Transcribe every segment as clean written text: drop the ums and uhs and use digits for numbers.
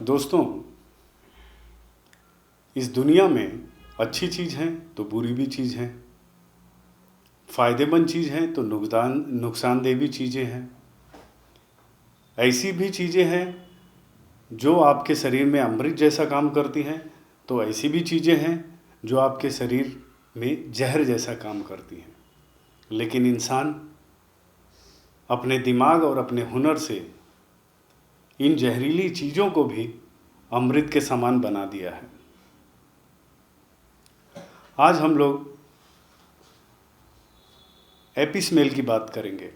दोस्तों, इस दुनिया में अच्छी चीज़ है तो बुरी भी चीज़ है, फ़ायदेमंद चीज़ है तो नुकसानदेह भी चीज़ें हैं। ऐसी भी चीज़ें हैं जो आपके शरीर में अमृत जैसा काम करती हैं, तो ऐसी भी चीज़ें हैं जो आपके शरीर में जहर जैसा काम करती हैं। लेकिन इंसान अपने दिमाग और अपने हुनर से इन जहरीली चीज़ों को भी अमृत के समान बना दिया है। आज हम लोग एपिस्मेल की बात करेंगे।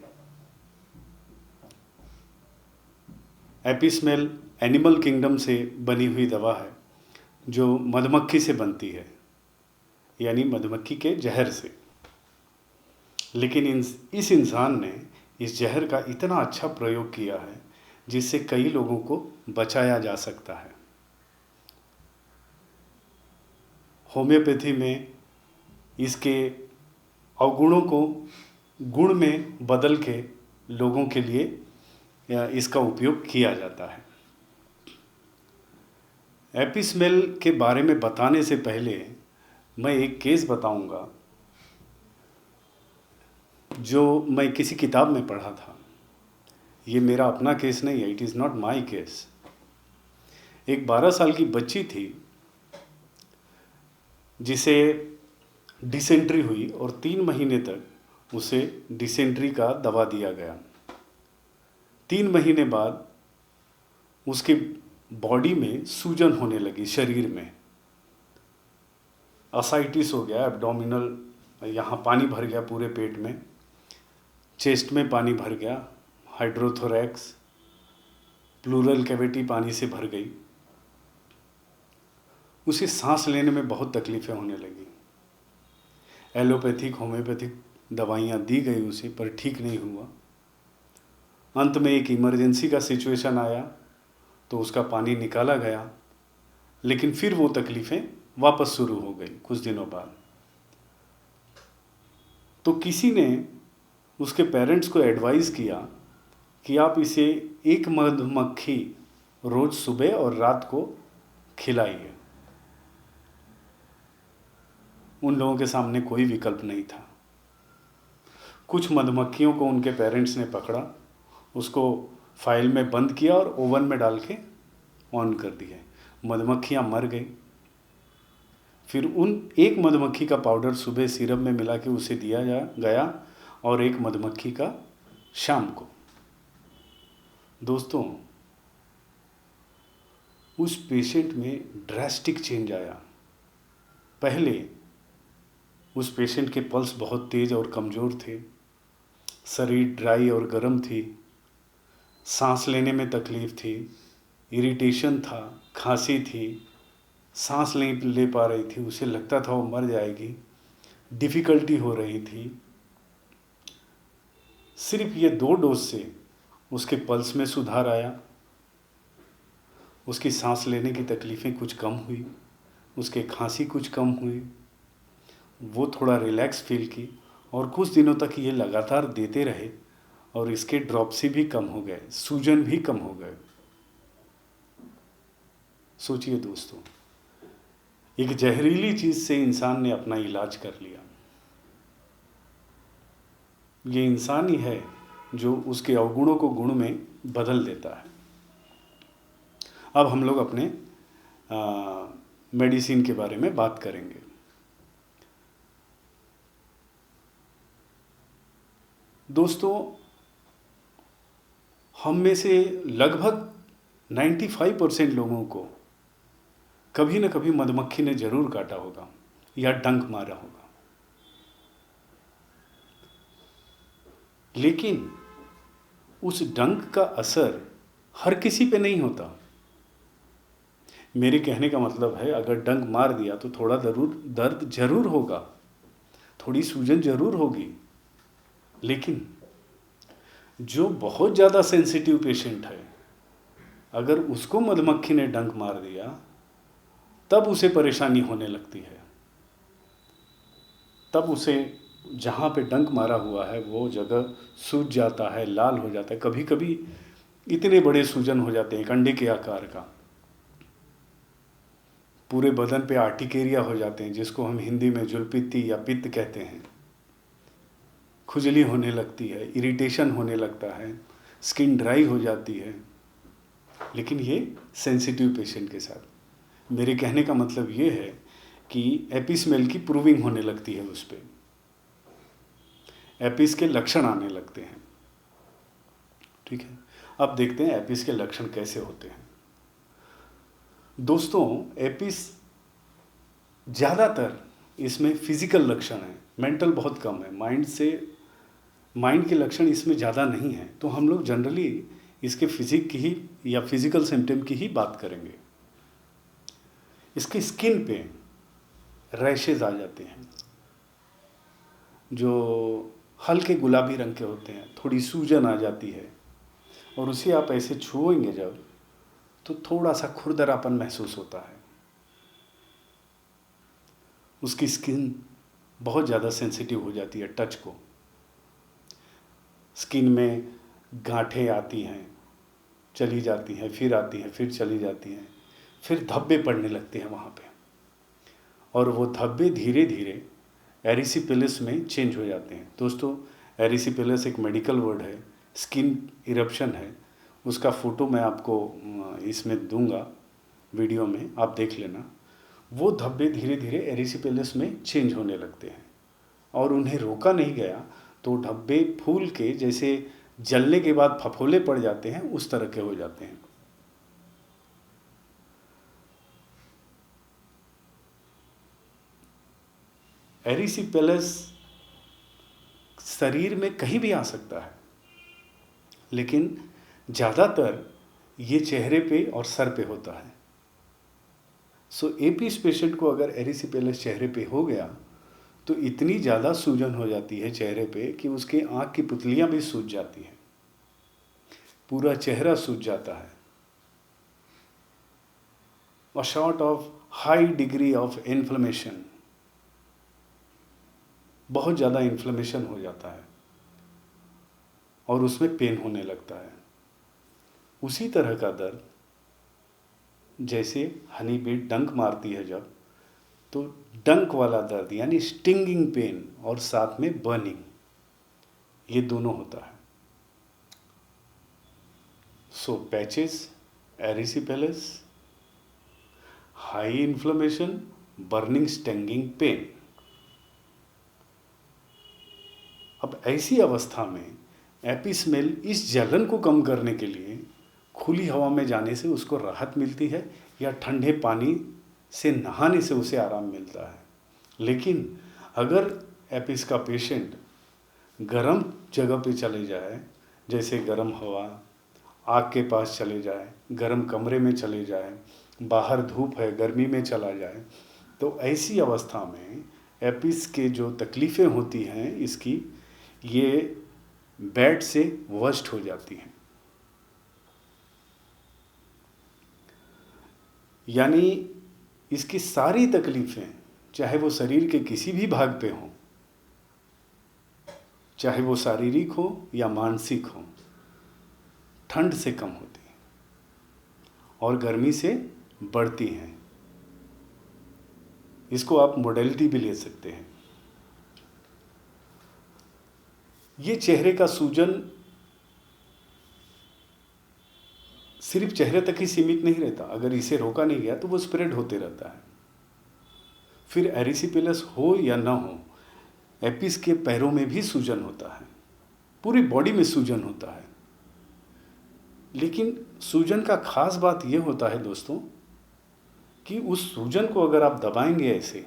एपिस्मेल एनिमल किंगडम से बनी हुई दवा है जो मधुमक्खी से बनती है, यानी मधुमक्खी के जहर से। लेकिन इस इंसान ने इस जहर का इतना अच्छा प्रयोग किया है जिससे कई लोगों को बचाया जा सकता है। होम्योपैथी में इसके अवगुणों को गुण में बदल के लोगों के लिए इसका उपयोग किया जाता है। एपिस्मेल के बारे में बताने से पहले मैं एक केस बताऊंगा जो मैं किसी किताब में पढ़ा था। ये मेरा अपना केस नहीं है, it is not my case. एक 12 साल की बच्ची थी जिसे डिसेंट्री हुई और 3 महीने तक उसे डिसेंट्री का दवा दिया गया। 3 महीने बाद उसके बॉडी में सूजन होने लगी, शरीर में असाइटिस हो गया, एब्डोमिनल, यहाँ पानी भर गया पूरे पेट में, चेस्ट में पानी भर गया, हाइड्रोथोरैक्स, प्लूरल कैविटी पानी से भर गई। उसे सांस लेने में बहुत तकलीफ़ें होने लगी। एलोपैथिक होम्योपैथिक दवाइयाँ दी गई उसे, पर ठीक नहीं हुआ। अंत में एक इमरजेंसी का सिचुएशन आया तो उसका पानी निकाला गया, लेकिन फिर वो तकलीफ़ें वापस शुरू हो गई कुछ दिनों बाद। तो किसी ने उसके पेरेंट्स को एडवाइस किया कि आप इसे एक मधुमक्खी रोज़ सुबह और रात को खिलाइए। उन लोगों के सामने कोई विकल्प नहीं था। कुछ मधुमक्खियों को उनके पेरेंट्स ने पकड़ा, उसको फाइल में बंद किया और ओवन में डाल के ऑन कर दिया। मधुमक्खियाँ मर गई। फिर उन एक मधुमक्खी का पाउडर सुबह सिरप में मिला के उसे दिया गया और एक मधुमक्खी का शाम को। दोस्तों, उस पेशेंट में ड्रास्टिक चेंज आया। पहले उस पेशेंट के पल्स बहुत तेज़ और कमज़ोर थे, शरीर ड्राई और गर्म थी, सांस लेने में तकलीफ़ थी, इरिटेशन था, खांसी थी, सांस नहीं ले पा रही थी, उसे लगता था वो मर जाएगी, डिफ़िकल्टी हो रही थी। सिर्फ ये 2 डोज से उसके पल्स में सुधार आया, उसकी सांस लेने की तकलीफ़ें कुछ कम हुई, उसके खांसी कुछ कम हुई, वो थोड़ा रिलैक्स फील की और कुछ दिनों तक ये लगातार देते रहे और इसके ड्रॉप्सी भी कम हो गए, सूजन भी कम हो गए। सोचिए दोस्तों, एक जहरीली चीज़ से इंसान ने अपना इलाज कर लिया। ये इंसान ही है जो उसके अवगुणों को गुण में बदल देता है। अब हम लोग अपने मेडिसिन के बारे में बात करेंगे। दोस्तों, हम में से लगभग 95% लोगों को कभी न कभी मधुमक्खी ने ज़रूर काटा होगा या डंक मारा होगा। लेकिन उस डंक का असर हर किसी पे नहीं होता। मेरे कहने का मतलब है, अगर डंक मार दिया तो थोड़ा दर्द जरूर होगा, थोड़ी सूजन जरूर होगी, लेकिन जो बहुत ज़्यादा सेंसिटिव पेशेंट है, अगर उसको मधुमक्खी ने डंक मार दिया तब उसे परेशानी होने लगती है। तब उसे जहाँ पे डंक मारा हुआ है वो जगह सूज जाता है, लाल हो जाता है, कभी कभी इतने बड़े सूजन हो जाते हैं, एक अंडे के आकार का। पूरे बदन पे आर्टिकेरिया हो जाते हैं, जिसको हम हिंदी में जुलपित्ती या पित्त कहते हैं। खुजली होने लगती है, इरिटेशन होने लगता है, स्किन ड्राई हो जाती है। लेकिन ये सेंसिटिव पेशेंट के साथ, मेरे कहने का मतलब ये है कि एपिस्मेल की प्रूविंग होने लगती है उस पर, एपिस के लक्षण आने लगते हैं। ठीक है, अब देखते हैं एपिस के लक्षण कैसे होते हैं। दोस्तों, एपिस ज़्यादातर इसमें फिजिकल लक्षण है, मेंटल बहुत कम है, माइंड के लक्षण इसमें ज़्यादा नहीं है। तो हम लोग जनरली इसके फिजिक की ही या फिजिकल सिम्टम की ही बात करेंगे। इसके स्किन पे रैशेज आ जाते हैं जो हल्के गुलाबी रंग के होते हैं, थोड़ी सूजन आ जाती है, और उसे आप ऐसे छुएंगे जब, तो थोड़ा सा खुरदरापन महसूस होता है। उसकी स्किन बहुत ज़्यादा सेंसिटिव हो जाती है टच को। स्किन में गांठें आती हैं, चली जाती हैं, फिर आती हैं, फिर चली जाती हैं, फिर धब्बे पड़ने लगते हैं वहाँ पे, और वो धब्बे धीरे धीरे एरिसिपेलस में चेंज हो जाते हैं। दोस्तों, एरिसिपेलस एक मेडिकल वर्ड है, स्किन इरप्शन है। उसका फ़ोटो मैं आपको इसमें दूंगा, वीडियो में आप देख लेना। वो धब्बे धीरे धीरे एरिसिपेलस में चेंज होने लगते हैं, और उन्हें रोका नहीं गया तो धब्बे फूल के जैसे जलने के बाद फफोले पड़ जाते हैं, उस तरह के हो जाते हैं। एरिसिपेलस शरीर में कहीं भी आ सकता है, लेकिन ज़्यादातर ये चेहरे पे और सर पे होता है। सो एपीस पेशेंट को अगर एरिसिपेलस चेहरे पे हो गया तो इतनी ज़्यादा सूजन हो जाती है चेहरे पे कि उसके आँख की पुतलियाँ भी सूज जाती हैं, पूरा चेहरा सूज जाता है। A sort of high degree of inflammation, बहुत ज़्यादा इन्फ्लेमेशन हो जाता है और उसमें पेन होने लगता है। उसी तरह का दर्द जैसे हनी बी डंक मारती है जब, तो डंक वाला दर्द यानी स्टिंगिंग पेन और साथ में बर्निंग, ये दोनों होता है। So patches, erysipelas, high inflammation, burning, stinging pain. अब ऐसी अवस्था में एपिस्मेल इस जलन को कम करने के लिए खुली हवा में जाने से उसको राहत मिलती है, या ठंडे पानी से नहाने से उसे आराम मिलता है। लेकिन अगर एपिस का पेशेंट गर्म जगह पे चले जाए, जैसे गर्म हवा, आग के पास चले जाए, गर्म कमरे में चले जाए, बाहर धूप है गर्मी में चला जाए, तो ऐसी अवस्था में एपिस के जो तकलीफ़ें होती हैं इसकी, ये बैड से वर्स्ट हो जाती हैं। यानी इसकी सारी तकलीफ़ें, चाहे वो शरीर के किसी भी भाग पे हों, चाहे वो शारीरिक हो या मानसिक हो, ठंड से कम होती हैं और गर्मी से बढ़ती हैं। इसको आप मोडेलिटी भी ले सकते हैं। ये चेहरे का सूजन सिर्फ चेहरे तक ही सीमित नहीं रहता, अगर इसे रोका नहीं गया तो वो स्प्रेड होते रहता है। फिर एरिसिपेलस हो या ना हो, एपिस के पैरों में भी सूजन होता है, पूरी बॉडी में सूजन होता है। लेकिन सूजन का खास बात यह होता है दोस्तों कि उस सूजन को अगर आप दबाएंगे ऐसे,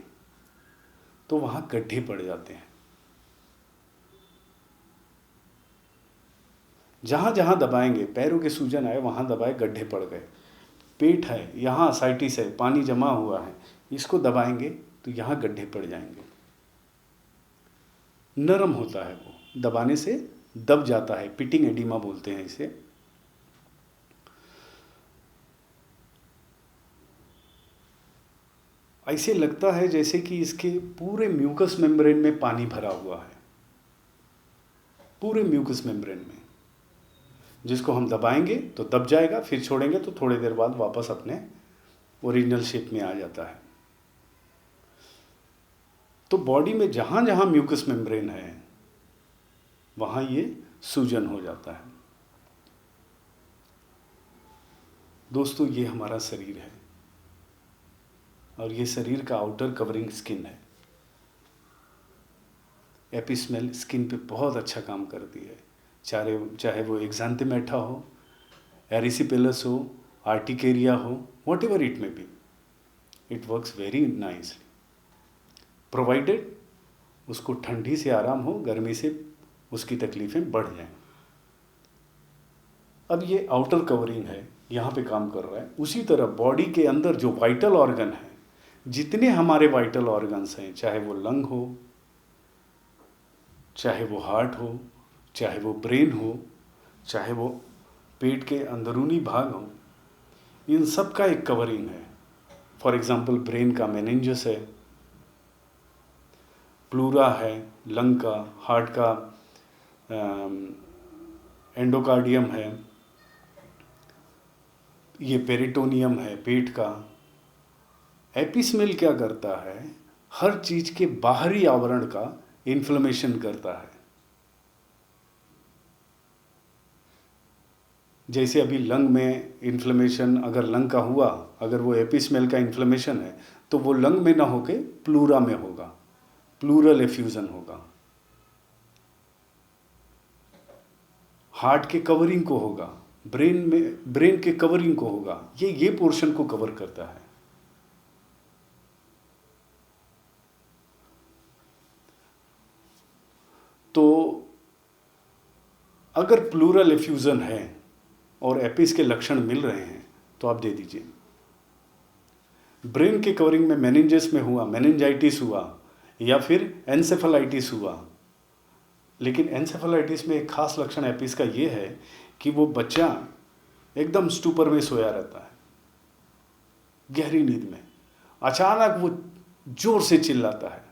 तो वहाँ गड्ढे पड़ जाते हैं। जहाँ जहाँ दबाएंगे, पैरों के सूजन आए वहाँ दबाए, गड्ढे पड़ गए। पेट है, यहाँ असाइटिस है, पानी जमा हुआ है, इसको दबाएंगे तो यहाँ गड्ढे पड़ जाएंगे। नरम होता है, वो दबाने से दब जाता है, पिटिंग एडिमा बोलते हैं इसे। ऐसे लगता है जैसे कि इसके पूरे म्यूकस मेम्ब्रेन में पानी भरा हुआ है, पूरे म्यूकस मेम्ब्रेन में, जिसको हम दबाएंगे तो दब जाएगा, फिर छोड़ेंगे तो थोड़ी देर बाद वापस अपने ओरिजिनल शेप में आ जाता है। तो बॉडी में जहाँ जहाँ म्यूकस मेम्ब्रेन है वहाँ ये सूजन हो जाता है। दोस्तों, ये हमारा शरीर है और ये शरीर का आउटर कवरिंग स्किन है। एपिस्मेल स्किन पे बहुत अच्छा काम करती है, चाहे वो एक्सांथेमेटा हो, एरिसिपेलस हो, आर्टिकेरिया हो, what ever it may be, it works very nicely, provided उसको ठंडी से आराम हो, गर्मी से उसकी तकलीफ़ें बढ़ जाएं। अब ये आउटर कवरिंग है, यहाँ पे काम कर रहा है। उसी तरह बॉडी के अंदर जो वाइटल ऑर्गन है, जितने हमारे वाइटल ऑर्गन्स हैं, चाहे वो लंग हो, चाहे वो हार्ट हो, चाहे वो ब्रेन हो, चाहे वो पेट के अंदरूनी भाग हो, इन सब का एक कवरिंग है। फॉर एग्जांपल ब्रेन का मेनिंजस है, प्लूरा है लंग का, हार्ट का एंडोकार्डियम है, ये पेरिटोनियम है पेट का। एपिस्मेल क्या करता है, हर चीज के बाहरी आवरण का इन्फ्लेमेशन करता है। जैसे अभी लंग में इन्फ्लेमेशन अगर लंग का हुआ, अगर वो एपिस्मेल का इन्फ्लेमेशन है तो वो लंग में ना होके प्लूरा में होगा, प्लूरल एफ्यूजन होगा। हार्ट के कवरिंग को होगा, ब्रेन के कवरिंग को होगा, ये पोर्शन को कवर करता है। तो अगर प्लूरल एफ्यूजन है और एपिस के लक्षण मिल रहे हैं तो आप दे दीजिए। ब्रेन के कवरिंग में मेनिंजस में हुआ, मेनिंजाइटिस हुआ या फिर एन्सेफेलाइटिस हुआ, लेकिन एन्सेफेलाइटिस में एक खास लक्षण एपिस का ये है कि वो बच्चा एकदम स्टूपर में सोया रहता है, गहरी नींद में अचानक वो जोर से चिल्लाता है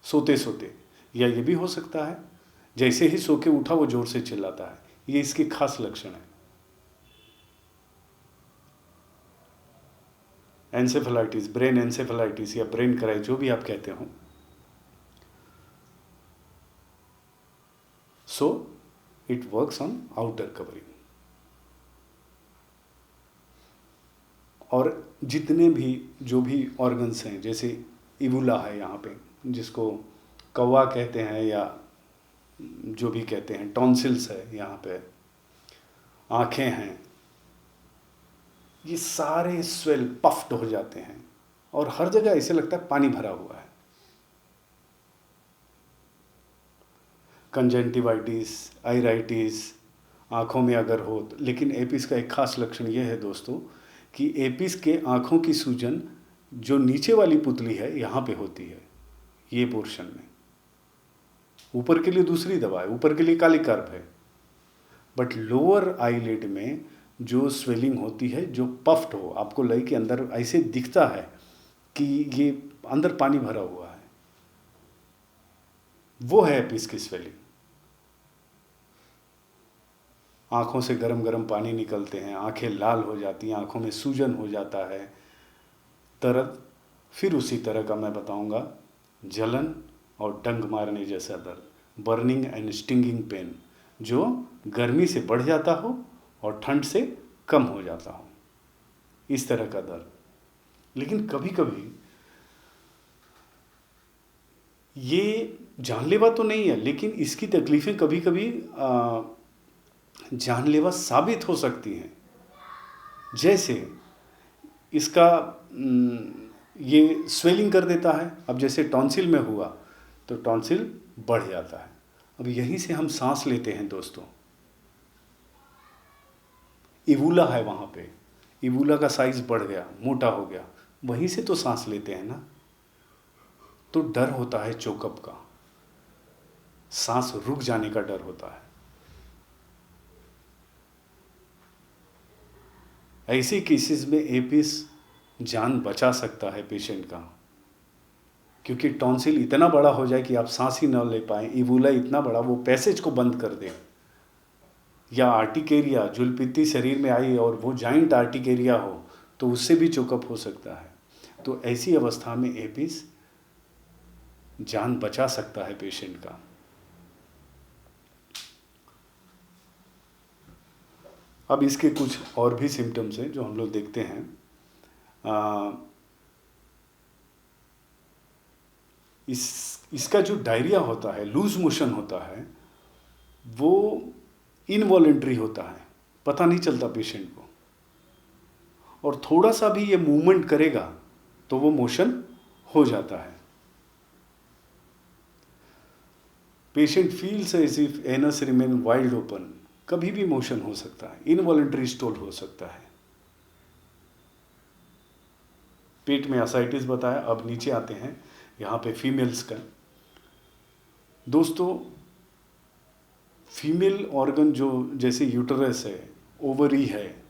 सोते सोते, या ये भी हो सकता है जैसे ही सो के उठा वो जोर से चिल्लाता है। ये इसके खास लक्षण है। एन्सेफेलाइटिस, ब्रेन एन्सेफेलाइटिस या ब्रेन क्राई, जो भी आप कहते हो। So it works on outer covering. और जितने भी जो भी ऑर्गन्स हैं, जैसे इवुला है यहाँ पे, जिसको कौवा कहते हैं या जो भी कहते हैं, टॉन्सिल्स है यहाँ पे, आँखें हैं, ये सारे स्वेल पफ्ड हो जाते हैं और हर जगह ऐसे लगता है पानी भरा हुआ है। कंजंक्टिवाइटिस, आइराइटिस आँखों में अगर हो तो, लेकिन एपिस का एक खास लक्षण ये है दोस्तों कि एपिस के आँखों की सूजन जो नीचे वाली पुतली है यहाँ पे होती है, ये पोर्शन में। ऊपर के लिए दूसरी दवा है, ऊपर के लिए काली कर्व है, बट लोअर आईलिड में जो स्वेलिंग होती है, जो पफ्ड हो, आपको लय के अंदर ऐसे दिखता है कि ये अंदर पानी भरा हुआ है, वो है एपिस की स्वेलिंग। आँखों से गरम गरम पानी निकलते हैं, आँखें लाल हो जाती हैं, आँखों में सूजन हो जाता है, दर्द, फिर उसी तरह का मैं बताऊंगा, जलन और डंक मारने जैसा दर्द, बर्निंग एंड स्टिंगिंग पेन, जो गर्मी से बढ़ जाता हो और ठंड से कम हो जाता हो, इस तरह का दर्द। लेकिन कभी कभी ये जानलेवा तो नहीं है, लेकिन इसकी तकलीफ़ें कभी कभी जानलेवा साबित हो सकती हैं। जैसे इसका ये स्वेलिंग कर देता है। अब जैसे टॉन्सिल में हुआ तो टॉन्सिल बढ़ जाता है। अब यहीं से हम सांस लेते हैं दोस्तों, इवुला है वहाँ पे, इवुला का साइज बढ़ गया, मोटा हो गया, वहीं से तो सांस लेते हैं ना। तो डर होता है चोकअप का, सांस रुक जाने का डर होता है। ऐसे केसेस में एपिस जान बचा सकता है पेशेंट का, क्योंकि टॉन्सिल इतना बड़ा हो जाए कि आप सांस ही न ले पाएँ, इवुला इतना बड़ा वो पैसेज को बंद कर दे, या आर्टिकेरिया जुलपित्ती शरीर में आई और वो जॉइंट आर्टिकेरिया हो तो उससे भी चोकअप हो सकता है। तो ऐसी अवस्था में एपिस जान बचा सकता है पेशेंट का। अब इसके कुछ और भी सिम्टम्स हैं जो हम लोग देखते हैं। इसका जो डायरिया होता है, लूज मोशन होता है, वो इनवॉलेंट्री होता है, पता नहीं चलता पेशेंट को, और थोड़ा सा भी ये मूवमेंट करेगा तो वो मोशन हो जाता है। Patient feels as if anus remain wide open, कभी भी मोशन हो सकता है, इनवॉलेंट्री स्टोल हो सकता है। पेट में असाइटिस बताया। अब नीचे आते हैं यहाँ पे फीमेल्स का। दोस्तों, फीमेल ऑर्गन जो जैसे यूटरस है, ओवरी है,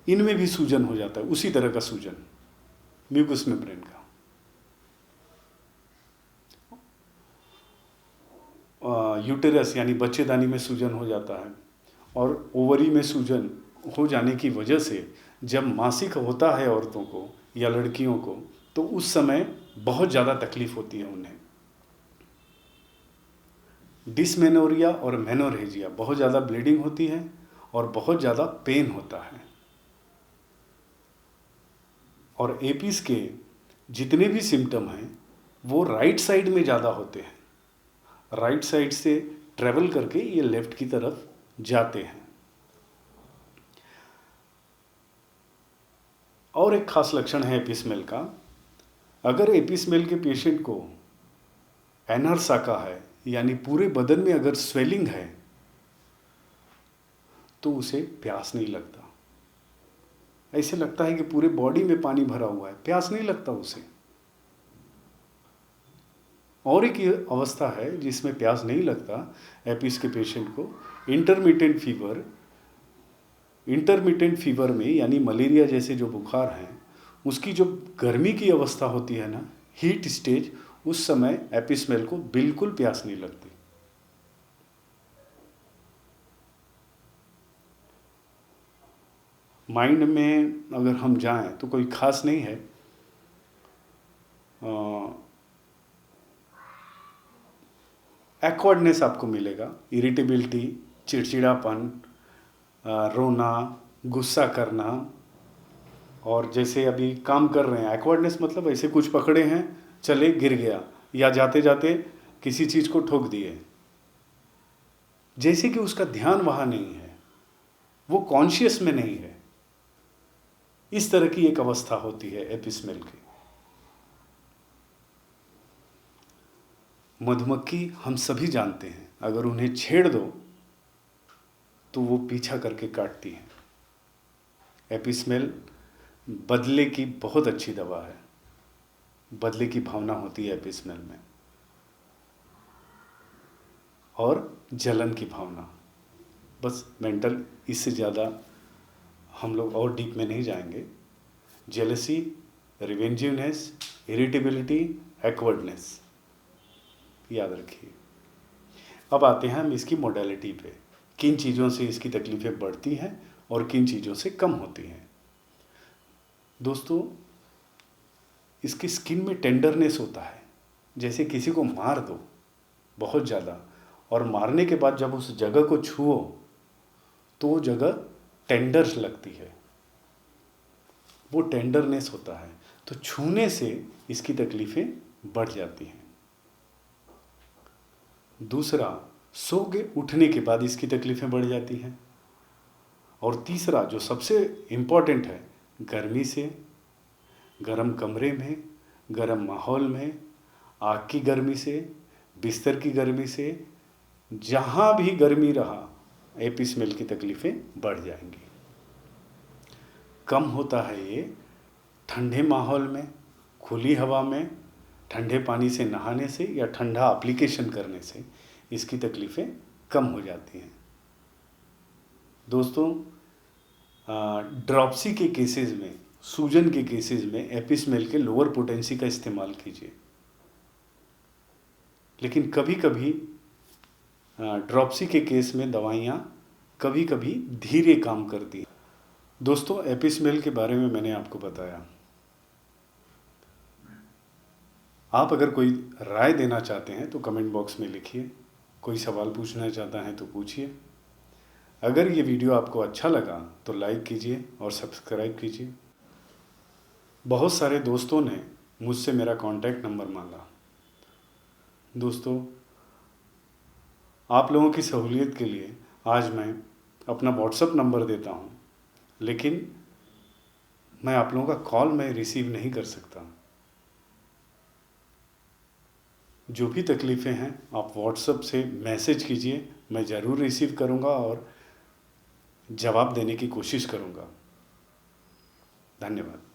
इनमें भी सूजन हो जाता है, उसी तरह का सूजन म्यूकस मेम्ब्रेन का। यूटेरस यानी बच्चेदानी में सूजन हो जाता है, और ओवरी में सूजन हो जाने की वजह से जब मासिक होता है औरतों को या लड़कियों को, तो उस समय बहुत ज़्यादा तकलीफ होती है उन्हें। डिसमेनोरिया और मेनोरेजिया, बहुत ज़्यादा ब्लीडिंग होती है और बहुत ज़्यादा पेन होता है। और एपिस के जितने भी सिम्टम हैं वो राइट साइड में ज़्यादा होते हैं, राइट साइड से ट्रेवल करके ये लेफ्ट की तरफ जाते हैं। और एक खास लक्षण है एपिसमेल का, अगर एपिसमेल के पेशेंट को एनरसाका है, यानी पूरे बदन में अगर स्वेलिंग है, तो उसे प्यास नहीं लगता। ऐसे लगता है कि पूरे बॉडी में पानी भरा हुआ है, प्यास नहीं लगता उसे। और एक ये अवस्था है जिसमें प्यास नहीं लगता एपिस के पेशेंट को, इंटरमिटेंट फीवर। इंटरमिटेंट फीवर में, यानी मलेरिया जैसे जो बुखार हैं, उसकी जो गर्मी की अवस्था होती है ना, हीट स्टेज, उस समय एपिसमेल को बिल्कुल प्यास नहीं लगती। माइंड में अगर हम जाएं तो कोई खास नहीं है। एक्वर्डनेस आपको मिलेगा, इरिटेबिलिटी, चिड़चिड़ापन, रोना, गुस्सा करना, और जैसे अभी काम कर रहे हैं, एक्वर्डनेस मतलब ऐसे कुछ पकड़े हैं, चले गिर गया, या जाते जाते किसी चीज़ को ठोक दिए, जैसे कि उसका ध्यान वहाँ नहीं है, वो कॉन्शियस में नहीं है। इस तरह की एक अवस्था होती है एपिसमेल की। मधुमक्खी हम सभी जानते हैं, अगर उन्हें छेड़ दो तो वो पीछा करके काटती हैं। एपिसमेल बदले की बहुत अच्छी दवा है, बदले की भावना होती है एपिसमेल में, और जलन की भावना, बस मेंटल, इससे ज़्यादा हम लोग और डीप में नहीं जाएंगे। जेलसी, रिवेंजिवनेस, इरिटेबिलिटी, एक्वर्डनेस, याद रखिए। अब आते हैं हम इसकी मोडालिटी पे, किन चीज़ों से इसकी तकलीफ़ें बढ़ती हैं और किन चीज़ों से कम होती हैं। दोस्तों, इसकी स्किन में टेंडरनेस होता है, जैसे किसी को मार दो बहुत ज़्यादा, और मारने के बाद जब उस जगह को छुओ तो वो जगह टेंडर लगती है, वो टेंडरनेस होता है। तो छूने से इसकी तकलीफ़ें बढ़ जाती हैं। दूसरा, सो के उठने के बाद इसकी तकलीफ़ें बढ़ जाती हैं। और तीसरा जो सबसे इम्पॉर्टेंट है, गर्मी से, गर्म कमरे में, गर्म माहौल में, आग की गर्मी से, बिस्तर की गर्मी से, जहाँ भी गर्मी रहा, एपिसमेल की तकलीफ़ें बढ़ जाएंगी। कम होता है ये ठंडे माहौल में, खुली हवा में, ठंडे पानी से नहाने से या ठंडा एप्लीकेशन करने से इसकी तकलीफ़ें कम हो जाती हैं। दोस्तों, ड्रॉप्सी के केसेस में, सूजन के केसेस में एपिसमेल के लोअर पोटेंसी का इस्तेमाल कीजिए। लेकिन कभी कभी ड्रॉप्सी के केस में दवाइयाँ कभी कभी धीरे काम करती हैं। दोस्तों, एपिसमेल के बारे में मैंने आपको बताया। आप अगर कोई राय देना चाहते हैं तो कमेंट बॉक्स में लिखिए, कोई सवाल पूछना चाहता है तो पूछिए। अगर ये वीडियो आपको अच्छा लगा तो लाइक कीजिए और सब्सक्राइब कीजिए। बहुत सारे दोस्तों ने मुझसे मेरा कॉन्टैक्ट नंबर मांगा। दोस्तों, आप लोगों की सहूलियत के लिए आज मैं अपना व्हाट्सएप नंबर देता हूँ, लेकिन मैं आप लोगों का कॉल मैं रिसीव नहीं कर सकता। जो भी तकलीफ़ें हैं आप व्हाट्सएप से मैसेज कीजिए, मैं ज़रूर रिसीव करूँगा और जवाब देने की कोशिश करूँगा। धन्यवाद।